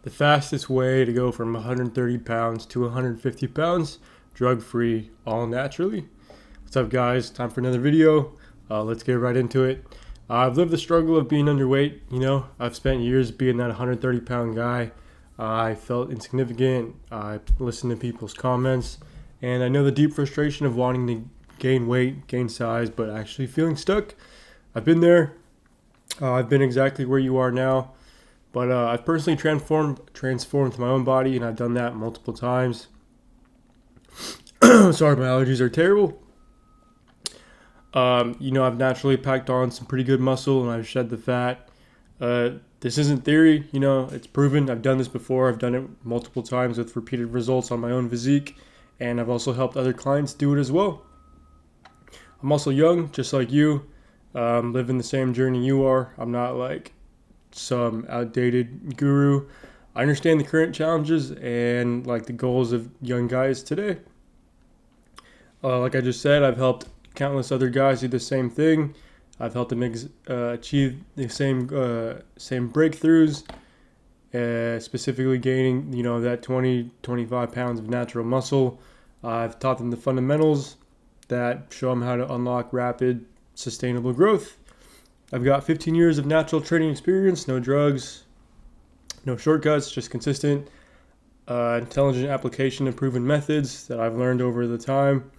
the fastest way to go from 130 pounds to 150 pounds, drug-free, all naturally. What's up, guys? Time for another video. Let's get right into it. I've lived the struggle of being underweight. I've spent years being that 130-pound guy. I felt insignificant. I listened to people's comments, and I know the deep frustration of wanting to gain weight, gain size, but actually feeling stuck. I've been there. I've been exactly where you are now. But I've personally transformed my own body, and I've done that multiple times. Sorry, my allergies are terrible. I've naturally packed on some pretty good muscle, and I've shed the fat. This isn't theory, it's proven. I've done this before. I've done it multiple times with repeated results on my own physique, and I've also helped other clients do it as well. I'm also young, just like you, living the same journey you are. I'm not like some outdated guru. I understand the current challenges and like the goals of young guys today. Like I just said, I've helped countless other guys do the same thing. I've helped them achieve the same breakthroughs, specifically gaining that 20-25 pounds of natural muscle. I've taught them the fundamentals that show them how to unlock rapid, sustainable growth. I've got 15 years of natural training experience, no drugs, no shortcuts, just consistent, intelligent application of proven methods that I've learned over the time.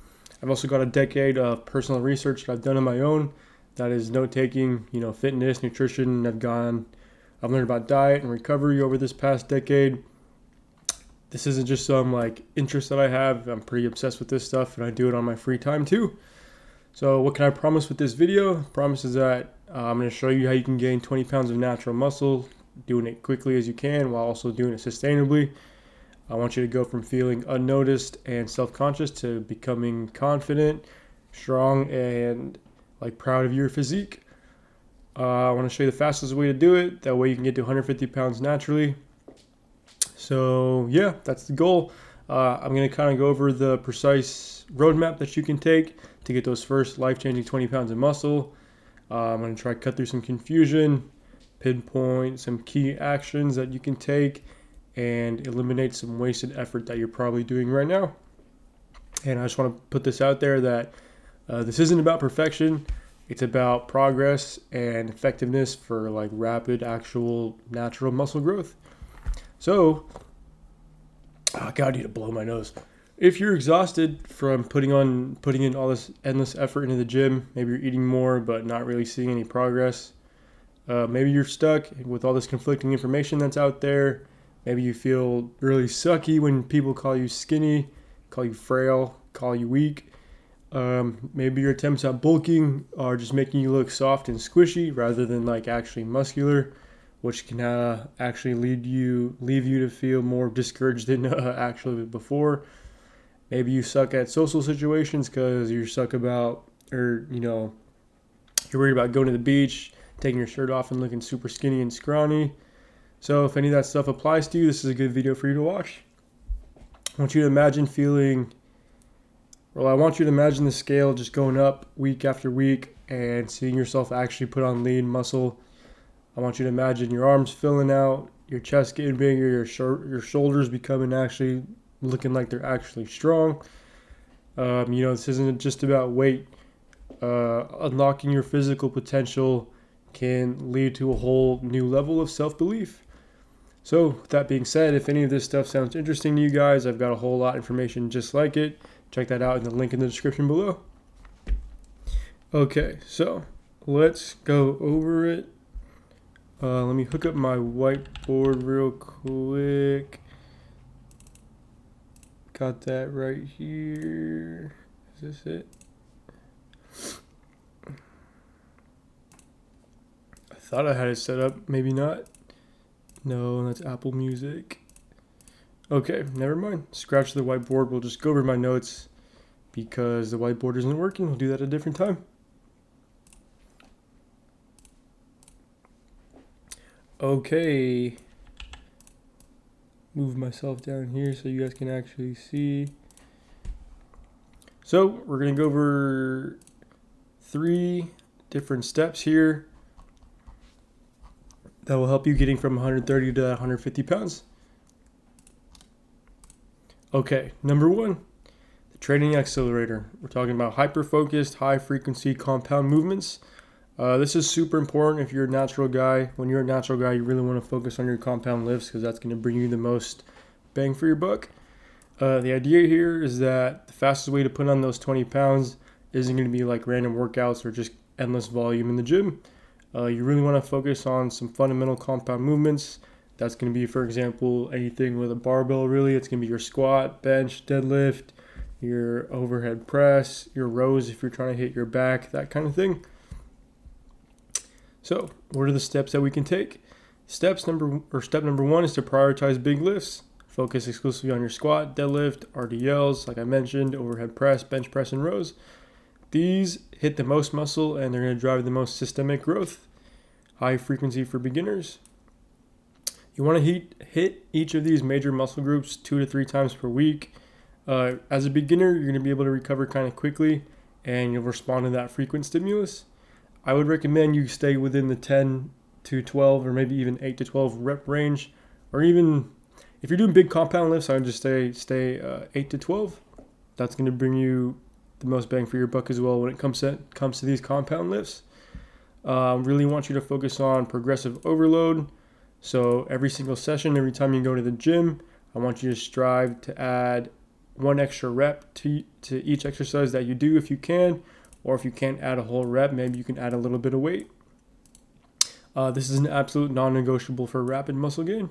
I've also got a decade of personal research that I've done on my own. That is note-taking, fitness, nutrition. I've learned about diet and recovery over this past decade. This isn't just some interest that I have. I'm pretty obsessed with this stuff, and I do it on my free time too. So what can I promise with this video? Promise is that I'm going to show you how you can gain 20 pounds of natural muscle, doing it quickly as you can while also doing it sustainably. I want you to go from feeling unnoticed and self-conscious to becoming confident, strong, and proud of your physique. I want to show you the fastest way to do it. That way you can get to 150 pounds naturally. So yeah, that's the goal. I'm going to kind of go over the precise roadmap that you can take to get those first life-changing 20 pounds of muscle. I'm going to try to cut through some confusion, pinpoint some key actions that you can take, and eliminate some wasted effort that you're probably doing right now. And I just want to put this out there that this isn't about perfection. It's about progress and effectiveness for rapid, actual, natural muscle growth. So, God, I need to blow my nose. If you're exhausted from putting in all this endless effort into the gym, maybe you're eating more but not really seeing any progress. Maybe you're stuck with all this conflicting information that's out there. Maybe you feel really sucky when people call you skinny, call you frail, call you weak. Maybe your attempts at bulking are just making you look soft and squishy rather than actually muscular, which can actually leave you to feel more discouraged than actually before. Maybe you suck at social situations because you're worried about going to the beach, taking your shirt off and looking super skinny and scrawny. So if any of that stuff applies to you, this is a good video for you to watch. I want you to imagine the scale just going up week after week and seeing yourself actually put on lean muscle. I want you to imagine your arms filling out, your chest getting bigger, your shoulders becoming actually looking like they're actually strong. This isn't just about weight. Unlocking your physical potential can lead to a whole new level of self-belief. So with that being said, if any of this stuff sounds interesting to you guys, I've got a whole lot of information just like it. Check that out in the link in the description below. Okay, so let's go over it. Let me hook up my whiteboard real quick. Got that right here. Is this it? I thought I had it set up. Maybe not. No, that's Apple Music. Okay, never mind. Scratch the whiteboard. We'll just go over my notes because the whiteboard isn't working. We'll do that at a different time. Okay. Move myself down here so you guys can actually see. So we're going to go over 3 different steps here that will help you getting from 130 to 150 pounds. Okay, number one, the training accelerator. We're talking about hyper-focused, high-frequency compound movements. This is super important if you're a natural guy. When you're a natural guy, you really want to focus on your compound lifts because that's going to bring you the most bang for your buck. The idea here is that the fastest way to put on those 20 pounds isn't going to be like random workouts or just endless volume in the gym. You really want to focus on some fundamental compound movements. That's going to be, for example, anything with a barbell, really. It's going to be your squat, bench, deadlift, your overhead press, your rows if you're trying to hit your back, that kind of thing. So, what are the steps that we can take? Step number one is to prioritize big lifts. Focus exclusively on your squat, deadlift, RDLs, like I mentioned, overhead press, bench press, and rows. These hit the most muscle and they're going to drive the most systemic growth. High frequency for beginners. You want to hit each of these major muscle groups 2 to 3 times per week. As a beginner, you're going to be able to recover kind of quickly and you'll respond to that frequent stimulus. I would recommend you stay within the 10 to 12 or maybe even 8 to 12 rep range, or even if you're doing big compound lifts, I would just stay 8 to 12. That's going to bring you the most bang for your buck as well when it comes to these compound lifts. Really want you to focus on progressive overload. So every single session, every time you go to the gym, I want you to strive to add 1 extra rep to each exercise that you do if you can, or if you can't add a whole rep, maybe you can add a little bit of weight. This is an absolute non-negotiable for rapid muscle gain.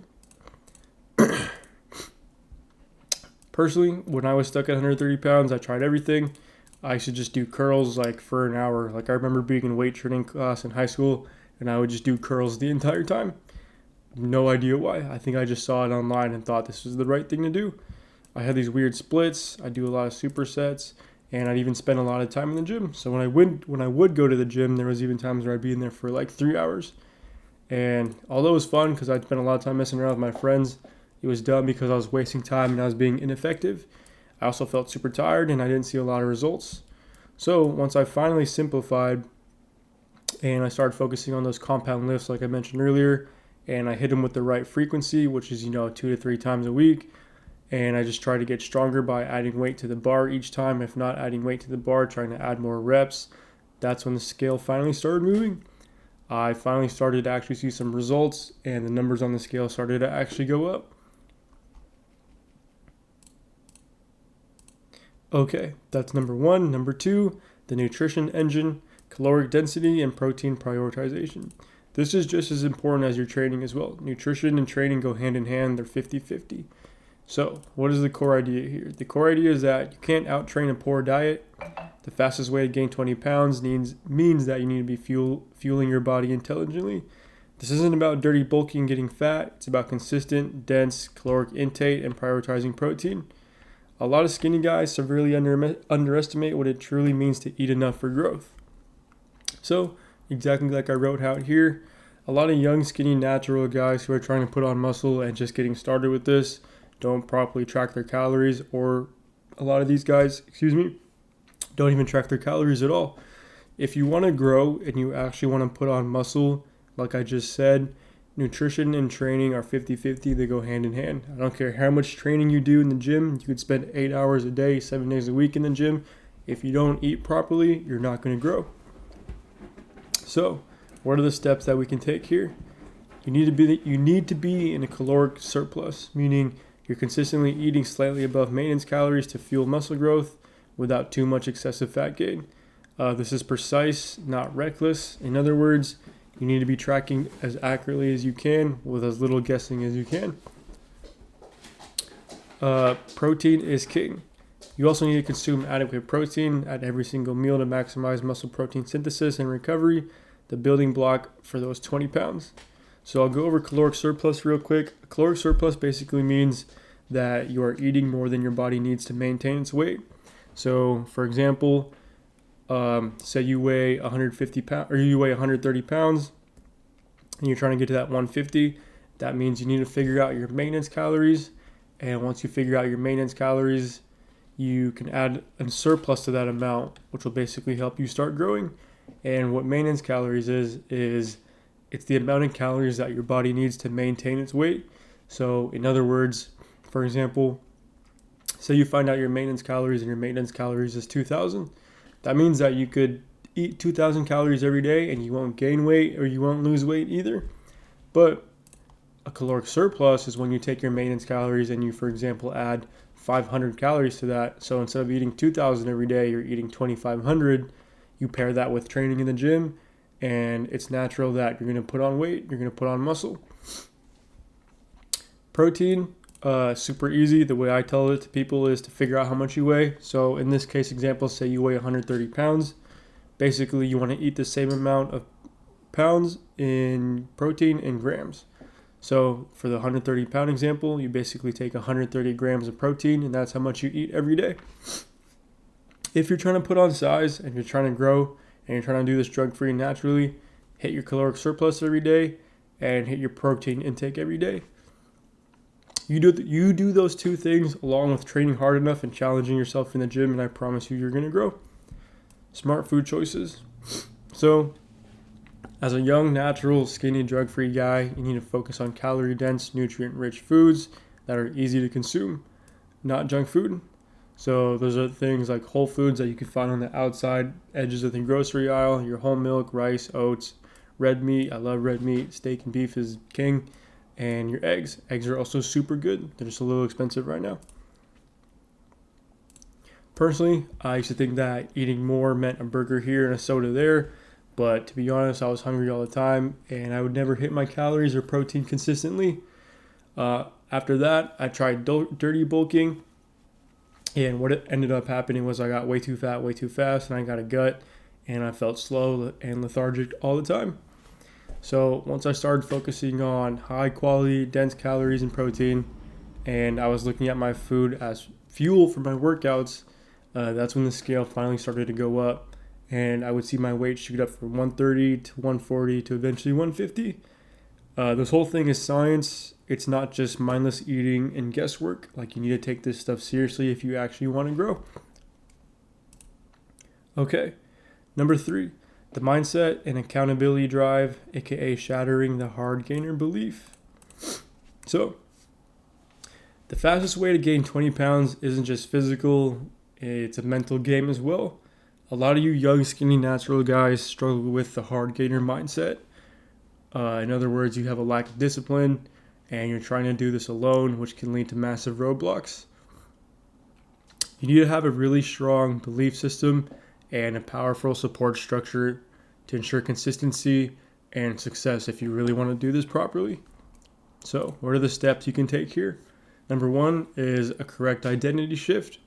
Personally, when I was stuck at 130 pounds, I tried everything. I used to just do curls like for an hour. Like I remember being in weight training class in high school and I would just do curls the entire time. No idea why. I think I just saw it online and thought this was the right thing to do. I had these weird splits. I do a lot of supersets and I'd even spend a lot of time in the gym. So when I would go to the gym, there was even times where I'd be in there for like 3 hours. And although it was fun because I'd spend a lot of time messing around with my friends, it was dumb because I was wasting time and I was being ineffective. I also felt super tired and I didn't see a lot of results. So once I finally simplified and I started focusing on those compound lifts like I mentioned earlier, and I hit them with the right frequency, which is 2 to 3 times a week, and I just try to get stronger by adding weight to the bar each time. If not adding weight to the bar, trying to add more reps, that's when the scale finally started moving. I finally started to actually see some results and the numbers on the scale started to actually go up. Okay, that's number one. Number two, the nutrition engine, caloric density, and protein prioritization. This is just as important as your training as well. Nutrition and training go hand in hand. They're 50-50. So what is the core idea here? The core idea is that you can't out-train a poor diet. The fastest way to gain 20 pounds means that you need to be fueling your body intelligently. This isn't about dirty bulking and getting fat. It's about consistent, dense caloric intake and prioritizing protein. A lot of skinny guys severely underestimate what it truly means to eat enough for growth. So, exactly like I wrote out here, a lot of young, skinny, natural guys who are trying to put on muscle and just getting started with this don't properly track their calories, or a lot of these guys, don't even track their calories at all. If you want to grow and you actually want to put on muscle, like I just said, nutrition and training are 50-50. They go hand in hand. I don't care how much training you do in the gym. You could spend 8 hours a day, 7 days a week in the gym. If you don't eat properly, you're not going to grow. So, what are the steps that we can take here? You need to be in a caloric surplus, meaning you're consistently eating slightly above maintenance calories to fuel muscle growth without too much excessive fat gain. This is precise, not reckless. In other words, you need to be tracking as accurately as you can with as little guessing as you can. Protein is king. You also need to consume adequate protein at every single meal to maximize muscle protein synthesis and recovery, the building block for those 20 pounds. So I'll go over caloric surplus real quick. A caloric surplus basically means that you are eating more than your body needs to maintain its weight. So for example, say you weigh 150 pounds or you weigh 130 pounds and you're trying to get to that 150. That means you need to figure out your maintenance calories. And once you figure out your maintenance calories, you can add a surplus to that amount, which will basically help you start growing. And what maintenance calories is it's the amount of calories that your body needs to maintain its weight. So in other words, for example, Say you find out your maintenance calories and your maintenance calories is 2,000. That means that you could eat 2,000 calories every day and you won't gain weight or you won't lose weight either. But a caloric surplus is when you take your maintenance calories and you, for example, add 500 calories to that. So instead of eating 2,000 every day, you're eating 2,500. You pair that with training in the gym, and it's natural that you're going to put on weight, you're going to put on muscle. Protein, super easy. The way I tell it to people is to figure out how much you weigh. So in this case example, say you weigh 130 pounds. Basically, you want to eat the same amount of pounds in protein in grams. So for the 130 pound example, you basically take 130 grams of protein, and that's how much you eat every day. If you're trying to put on size and you're trying to grow and you're trying to do this drug-free naturally, hit your caloric surplus every day and hit your protein intake every day. You do those two things along with training hard enough and challenging yourself in the gym, and I promise you, you're going to grow. Smart food choices. So as a young, natural, skinny, drug-free guy, you need to focus on calorie-dense, nutrient-rich foods that are easy to consume, not junk food. So those are things like whole foods that you can find on the outside edges of the grocery aisle, your whole milk, rice, oats, red meat. I love red meat. Steak and beef is king. And your eggs. Eggs are also super good. They're just a little expensive right now. Personally, I used to think that eating more meant a burger here and a soda there. But to be honest, I was hungry all the time and I would never hit my calories or protein consistently. After that, I tried dirty bulking. And what ended up happening was I got way too fat, way too fast, and I got a gut, and I felt slow and lethargic all the time. So once I started focusing on high quality, dense calories and protein, and I was looking at my food as fuel for my workouts, that's when the scale finally started to go up, and I would see my weight shoot up from 130 to 140 to eventually 150. This whole thing is science. It's not just mindless eating and guesswork. Like, you need to take this stuff seriously if you actually want to grow. Okay, number 3, the mindset and accountability drive, aka shattering the hard gainer belief. So, the fastest way to gain 20 pounds isn't just physical, it's a mental game as well. A lot of you young, skinny, natural guys struggle with the hard gainer mindset. In other words, you have a lack of discipline and you're trying to do this alone, which can lead to massive roadblocks. You need to have a really strong belief system and a powerful support structure to ensure consistency and success if you really want to do this properly. So, what are the steps you can take here? Number 1 is a correct identity shift.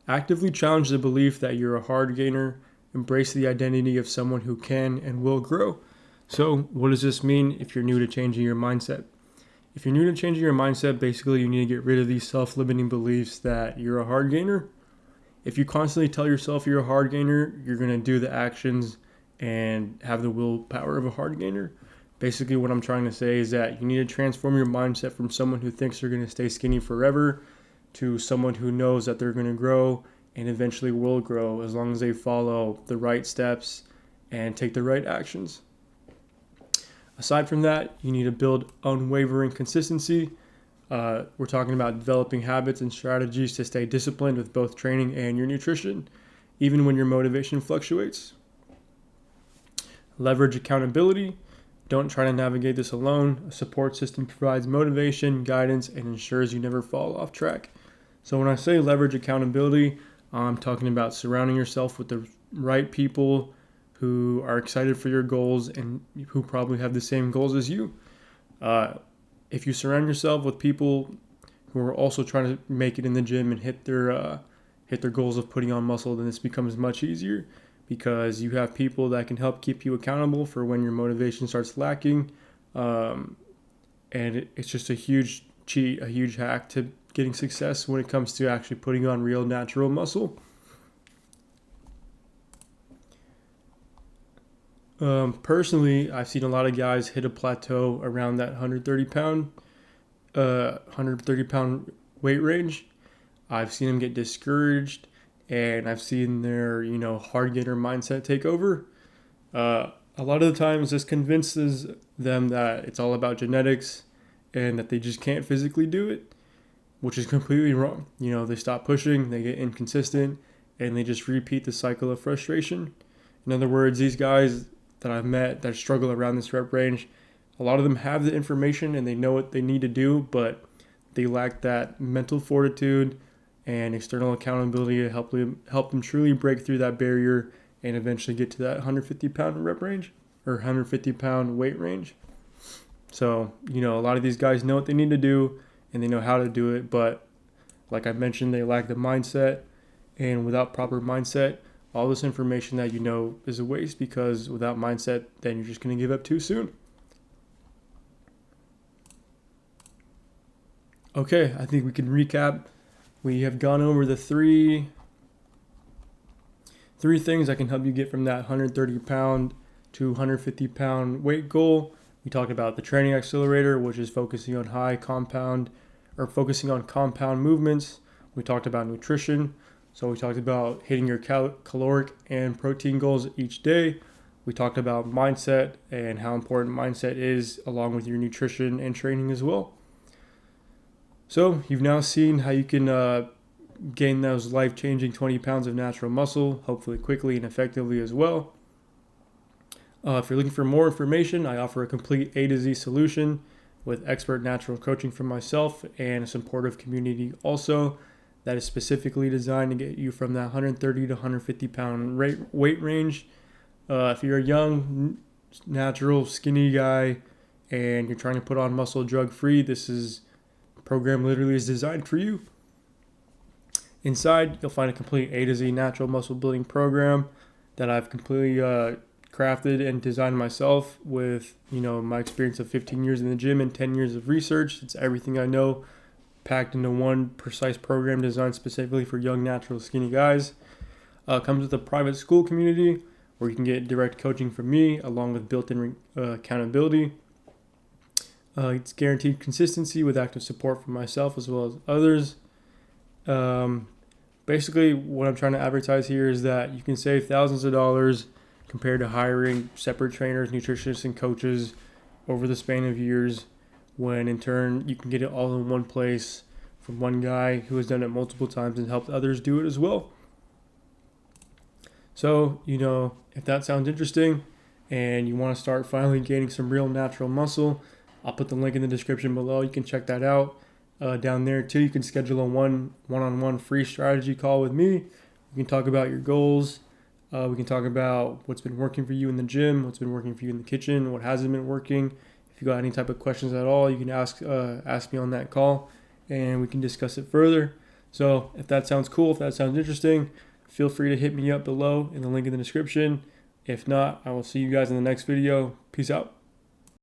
Actively challenge the belief that you're a hard gainer. Embrace the identity of someone who can and will grow. So, what does this mean if you're new to changing your mindset? If you're new to changing your mindset, basically you need to get rid of these self-limiting beliefs that you're a hard gainer. If you constantly tell yourself you're a hard gainer, you're going to do the actions and have the willpower of a hard gainer. Basically, what I'm trying to say is that you need to transform your mindset from someone who thinks they're going to stay skinny forever to someone who knows that they're going to grow and eventually will grow as long as they follow the right steps and take the right actions. Aside from that, you need to build unwavering consistency. We're talking about developing habits and strategies to stay disciplined with both training and your nutrition, even when your motivation fluctuates. Leverage accountability. Don't try to navigate this alone. A support system provides motivation, guidance, and ensures you never fall off track. So when I say leverage accountability, I'm talking about surrounding yourself with the right people who are excited for your goals and who probably have the same goals as you. If you surround yourself with people who are also trying to make it in the gym and hit their goals of putting on muscle, then this becomes much easier because you have people that can help keep you accountable for when your motivation starts lacking. And it's just a huge cheat, a huge hack to getting success when it comes to actually putting on real natural muscle. Personally, I've seen a lot of guys hit a plateau around that 130 pound weight range. I've seen them get discouraged, and I've seen their, hard gainer mindset take over. A lot of the times this convinces them that it's all about genetics and that they just can't physically do it. which is completely wrong. They stop pushing, they get inconsistent, and they just repeat the cycle of frustration. In other words, these guys that I've met that struggle around this rep range, a lot of them have the information and they know what they need to do, but they lack that mental fortitude and external accountability to help them truly break through that barrier and eventually get to that 150-pound rep range or 150-pound weight range. So, a lot of these guys know what they need to do and they know how to do it, but like I mentioned, they lack the mindset, and without proper mindset, all this information that you know is a waste, because without mindset, then you're just going to give up too soon. Okay, I think we can recap. We have gone over the three things that can help you get from that 130-pound to 150-pound weight goal. We talked about the training accelerator, which is focusing on focusing on compound movements. We talked about nutrition. So we talked about hitting your caloric and protein goals each day. We talked about mindset and how important mindset is, along with your nutrition and training as well. So you've now seen how you can gain those life-changing 20 pounds of natural muscle, hopefully quickly and effectively as well. If you're looking for more information, I offer a complete A to Z solution with expert natural coaching from myself and a supportive community also that is specifically designed to get you from that 130 to 150 pound weight range. If you're a young, natural, skinny guy and you're trying to put on muscle drug-free, this program literally is designed for you. Inside, you'll find a complete A to Z natural muscle building program that I've completely crafted and designed myself with, my experience of 15 years in the gym and 10 years of research. It's everything I know packed into one precise program designed specifically for young, natural, skinny guys. Comes with a private school community where you can get direct coaching from me along with built-in accountability. It's guaranteed consistency with active support from myself as well as others. Basically, what I'm trying to advertise here is that you can save thousands of dollars compared to hiring separate trainers, nutritionists, and coaches over the span of years, when in turn you can get it all in one place from one guy who has done it multiple times and helped others do it as well. So, if that sounds interesting and you want to start finally gaining some real natural muscle, I'll put the link in the description below. You can check that out. Down there too, you can schedule a one-on-one free strategy call with me. We can talk about your goals. We can talk about what's been working for you in the gym, what's been working for you in the kitchen, what hasn't been working. If you got any type of questions at all, you can ask me on that call, and we can discuss it further. So if that sounds cool, if that sounds interesting, feel free to hit me up below in the link in the description. If not, I will see you guys in the next video. Peace out.